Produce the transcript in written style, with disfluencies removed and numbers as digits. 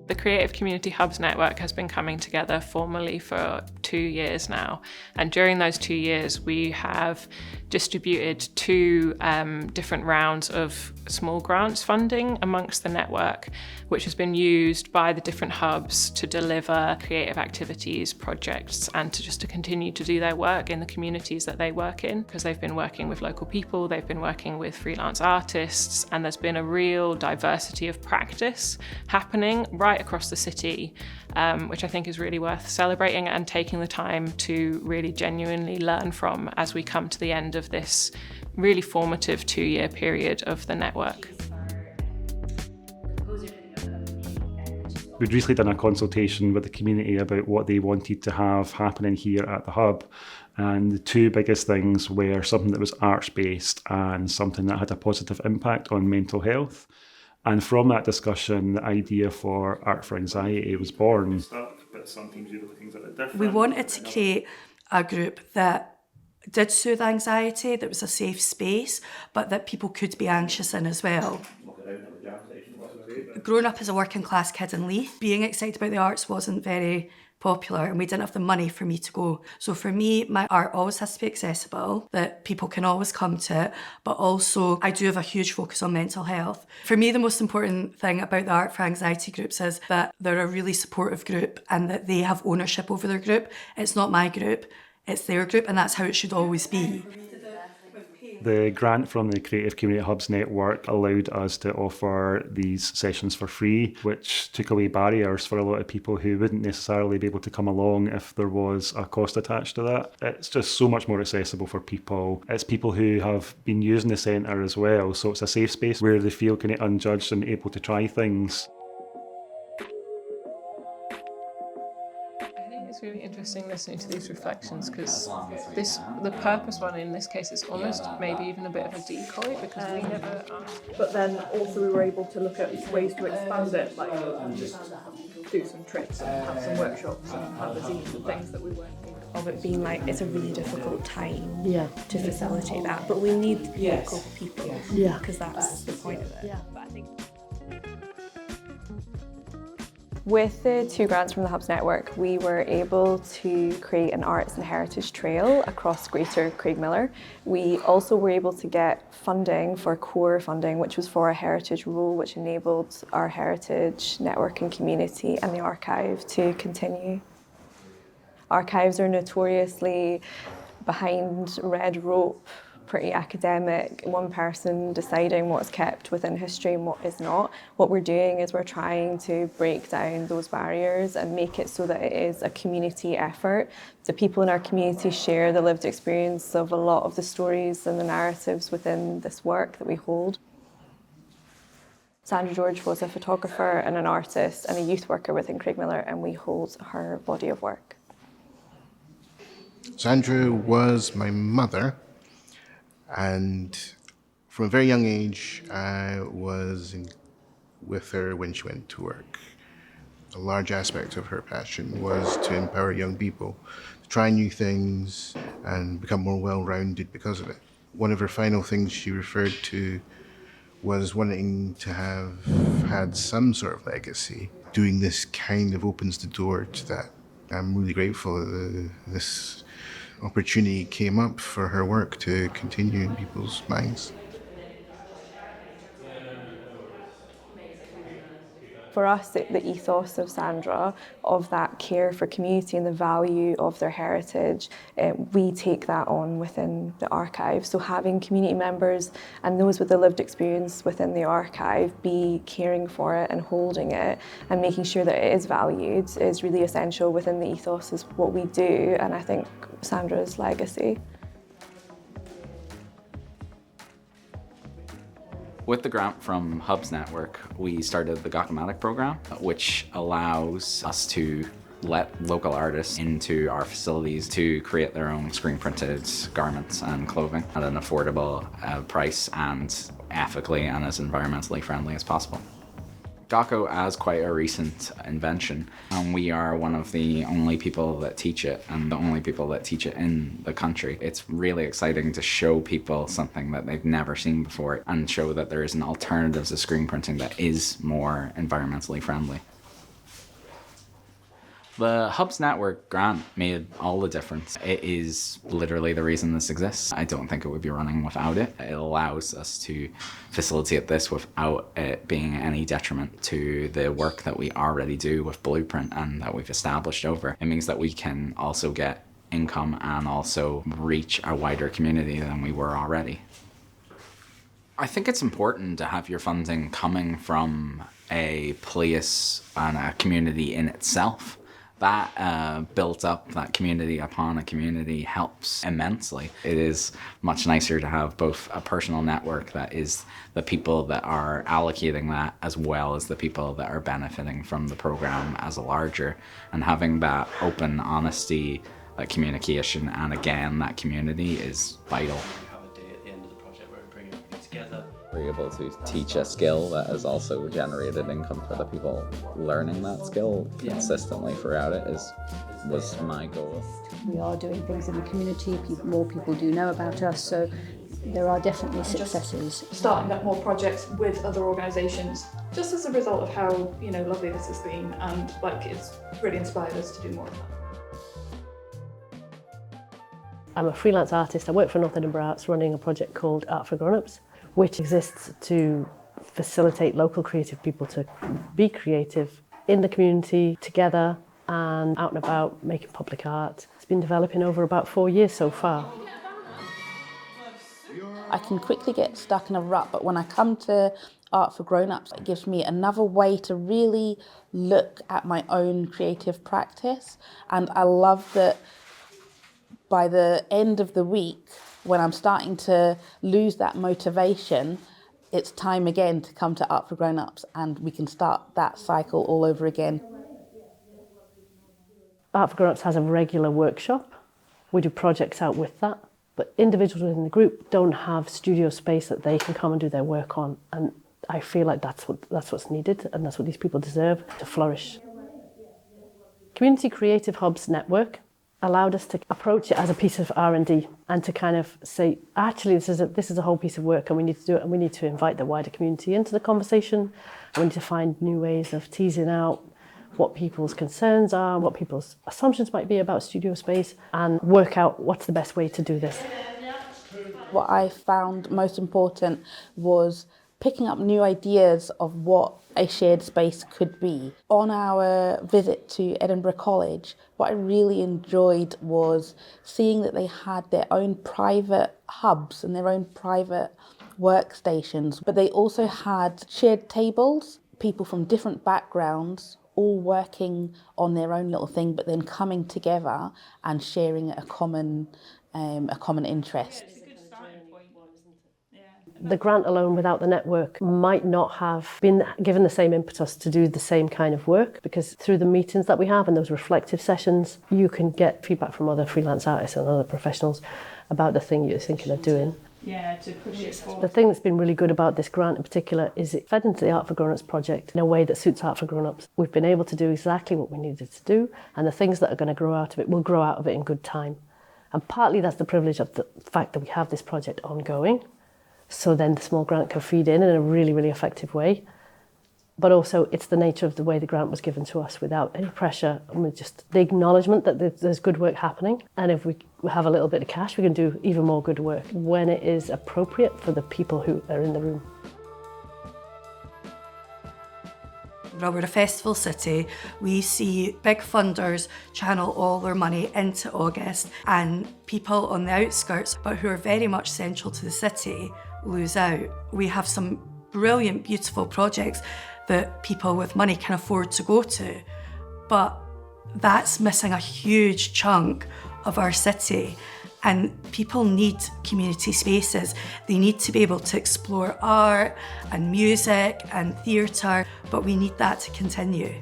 The Creative Community Hubs Network has been coming together formally for 2 years now. And during those 2 years, we have distributed 2 different rounds of small grants funding amongst the network, which has been used by the different hubs to deliver creative activities, projects, and to continue to do their work in the communities that they work in, because they've been working with local people, they've been working with freelance artists, and there's been a real diversity of practice happening right across the city, which I think is really worth celebrating and taking the time to really genuinely learn from as we come to the end of this really formative 2-year period of the network. We'd recently done a consultation with the community about what they wanted to have happening here at the Hub. And the 2 biggest things were something that was arts-based and something that had a positive impact on mental health. And from that discussion, the idea for Art for Anxiety was born. We wanted to create a group that did soothe anxiety, that was a safe space, but that people could be anxious in as well. Growing up as a working class kid in Leith, being excited about the arts wasn't very popular and we didn't have the money for me to go. So for me, my art always has to be accessible, that people can always come to it, but also I do have a huge focus on mental health. For me, the most important thing about the Art for Anxiety groups is that they're a really supportive group and that they have ownership over their group. It's not my group, it's their group, and that's how it should always be. The grant from the Creative Community Hubs Network allowed us to offer these sessions for free, which took away barriers for a lot of people who wouldn't necessarily be able to come along if there was a cost attached to that. It's just so much more accessible for people. It's people who have been using the centre as well, so it's a safe space where they feel kind of unjudged and able to try things. It's really interesting listening to these reflections because the purpose one in this case is almost maybe even a bit of a decoy because we never asked. But then also we were able to look at ways to expand it, like do some trips and have some workshops and have zines and things that we weren't of it being like it's a really difficult time to facilitate that, but we need local people because that's the point of it. But I think with the 2 grants from the Hubs Network, we were able to create an arts and heritage trail across Greater Craigmillar. We also were able to get funding for core funding, which was for a heritage role, which enabled our heritage network and community and the archive to continue. Archives are notoriously behind red rope, pretty academic, one person deciding what's kept within history and what is not. What we're doing is we're trying to break down those barriers and make it so that it is a community effort. The people in our community share the lived experience of a lot of the stories and the narratives within this work that we hold. Sandra George was a photographer and an artist and a youth worker within Craigmillar, and we hold her body of work. Sandra was my mother. And from a very young age, I was with her when she went to work. A large aspect of her passion was to empower young people to try new things and become more well-rounded because of it. One of her final things she referred to was wanting to have had some sort of legacy. Doing this kind of opens the door to that. I'm really grateful that this opportunity came up for her work to continue in people's minds. For us, the ethos of Sandra, of that care for community and the value of their heritage, we take that on within the archive. So having community members and those with the lived experience within the archive be caring for it and holding it and making sure that it is valued is really essential within the ethos is what we do, and I think Sandra's legacy. With the grant from Hubs Network, we started the Gokamatic program, which allows us to let local artists into our facilities to create their own screen-printed garments and clothing at an affordable price and ethically and as environmentally friendly as possible. GACO as quite a recent invention, and we are one of the only people that teach it and the only people that teach it in the country. It's really exciting to show people something that they've never seen before and show that there is an alternative to screen printing that is more environmentally friendly. The Hubs Network grant made all the difference. It is literally the reason this exists. I don't think it would be running without it. It allows us to facilitate this without it being any detriment to the work that we already do with Blueprint and that we've established over. It means that we can also get income and also reach a wider community than we were already. I think it's important to have your funding coming from a place and a community in itself. That built up that community upon a community helps immensely. It is much nicer to have both a personal network that is the people that are allocating that as well as the people that are benefiting from the program as a larger, and having that open honesty, that communication, and again, that community is vital. We're able to teach a skill that has also generated income for the people learning that skill consistently throughout it was my goal. We are doing things in the community, more people do know about us, so there are definitely successes. Starting up more projects with other organisations, just as a result of how lovely this has been, and it's really inspired us to do more of that. I'm a freelance artist. I work for North Edinburgh Arts running a project called Art for Grown-ups, which exists to facilitate local creative people to be creative in the community together and out and about making public art. It's been developing over about 4 years so far. I can quickly get stuck in a rut, but when I come to Art for Grown-ups, it gives me another way to really look at my own creative practice. And I love that by the end of the week, when I'm starting to lose that motivation, it's time again to come to Art for Grown-ups and we can start that cycle all over again. Art for Grown-ups has a regular workshop. We do projects out with that, but individuals within the group don't have studio space that they can come and do their work on, and I feel like that's what's needed, and that's what these people deserve to flourish. Community Creative Hubs Network allowed us to approach it as a piece of R&D and to kind of say, actually, this is a whole piece of work and we need to do it, and we need to invite the wider community into the conversation, and we need to find new ways of teasing out what people's concerns are, what people's assumptions might be about studio space, and work out what's the best way to do this. What I found most important was picking up new ideas of what a shared space could be. On our visit to Edinburgh College, what I really enjoyed was seeing that they had their own private hubs and their own private workstations, but they also had shared tables, people from different backgrounds, all working on their own little thing, but then coming together and sharing a common interest. The grant alone without the network might not have been given the same impetus to do the same kind of work, because through the meetings that we have and those reflective sessions, you can get feedback from other freelance artists and other professionals about the thing you're thinking of doing. Yeah, to push it forward. The thing that's been really good about this grant in particular is it fed into the Art for Grown-ups project in a way that suits Art for Grown-ups. We've been able to do exactly what we needed to do, and the things that are going to grow out of it will grow out of it in good time. And partly that's the privilege of the fact that we have this project ongoing, so then the small grant can feed in a really, really effective way. But also it's the nature of the way the grant was given to us without any pressure, and with just the acknowledgement that there's good work happening. And if we have a little bit of cash, we can do even more good work when it is appropriate for the people who are in the room. Well, we're a festival city. We see big funders channel all their money into August, and people on the outskirts, but who are very much central to the city, lose out. We have some brilliant, beautiful projects that people with money can afford to go to, but that's missing a huge chunk of our city. And people need community spaces. They need to be able to explore art and music and theatre, but we need that to continue.